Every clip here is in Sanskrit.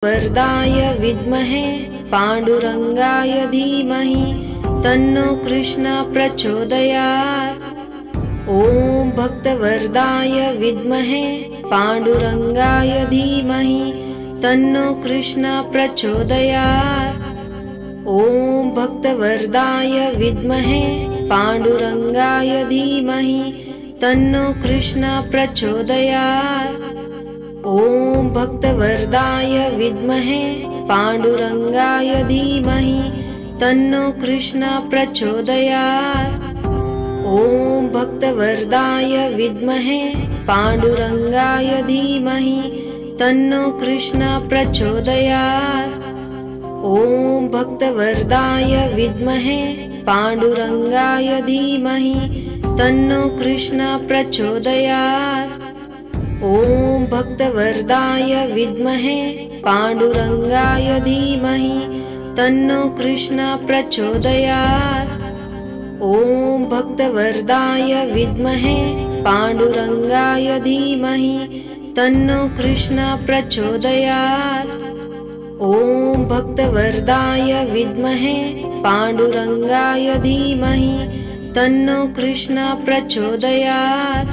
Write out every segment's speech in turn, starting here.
वरदाय विद्महे पांडुरंगाय धीमहि तन्नो कृष्ण प्रचोदयात्। ओम भक्तवरदाय विद्महे पांडुरंगाय धीमहि तन्नो कृष्ण प्रचोदयात्। ओम भक्तवरदाय विद्महे पांडुरंगाय धीमहि तन्नो कृष्ण प्रचोदयात्। ओम भक्तवरदाय विद्महे पांडुरंगाय धीमहि तन्नो कृष्ण प्रचोदयात्। ओम भक्तवरदाय विद्महे पांडुरंगाय धीमहि तन्नो कृष्ण प्रचोदयात्। ओम भक्तवरदाय विद्महे पांडुरंगाय धीमहि तन्नो कृष्ण प्रचोदयात्। ओम भक्तवरदाय विद्महे पांडुरंगाय धीमहि तन्नो कृष्ण प्रचोदयात्। ओम भक्तवरदाय विद्महे पांडुरंगाय धीमहि तन्नो कृष्ण प्रचोदयात्। ओम भक्तवरदाय विद्महे पांडुरंगाय धीमहि तन्नो कृष्ण प्रचोदयात्।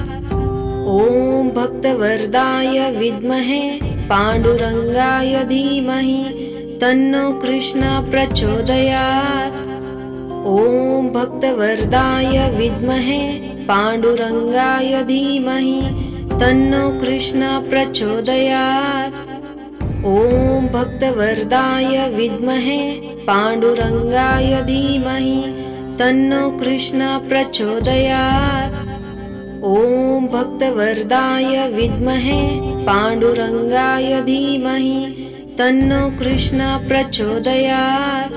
ओम भक्तवरदाय विद्महे पांडुरंगाय धीमहि तन्नो कृष्ण प्रचोदयात्। ओम भक्तवरदाय विद्महे पांडुरंगाय धीमहि तन्नो कृष्ण प्रचोदयात्। ओम भक्तवरदाय विद्महे पांडुरंगाय धीमहि तन्नो कृष्ण प्रचोदयात्। ओम भक्तवरदाय विद्महे पांडुरंगाय धीमहि तन्नो कृष्ण प्रचोदयात्।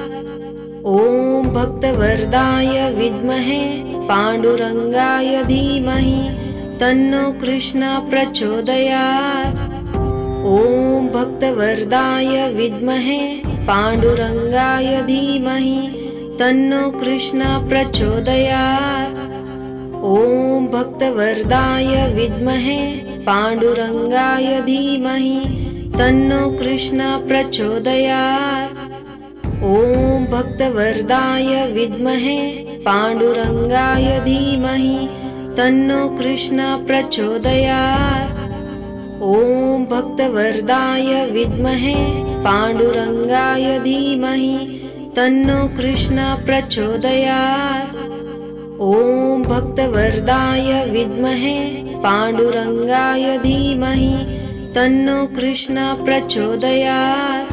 ओम भक्तवरदाय विद्महे पांडुरंगाय धीमहि तन्नो कृष्ण प्रचोदयात्। ओम भक्तवरदाय विद्महे पांडुरंगाय धीमहि तन्नो कृष्ण प्रचोदयात्। ओम भक्तवरदाय विद्महे पांडुरंगाय धीमहि तन्नो कृष्ण प्रचोदयात्। ओम भक्तवरदाय विद्महे पांडुरंगाय धीमहि तन्नो कृष्ण प्रचोदयात्। ओम भक्तवरदाय विद्महे पांडुरंगाय धीमहि तन्नो कृष्ण प्रचोदयात्। ओम भक्तवरदाय विद्महे पांडुरंगाय धीमहि तन्नो कृष्ण प्रचोदयात्।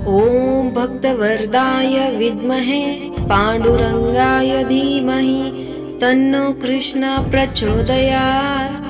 ओम भक्तवरदाय विद्महे पांडुरंगाय धीमहि तन्नो कृष्ण प्रचोदयात्।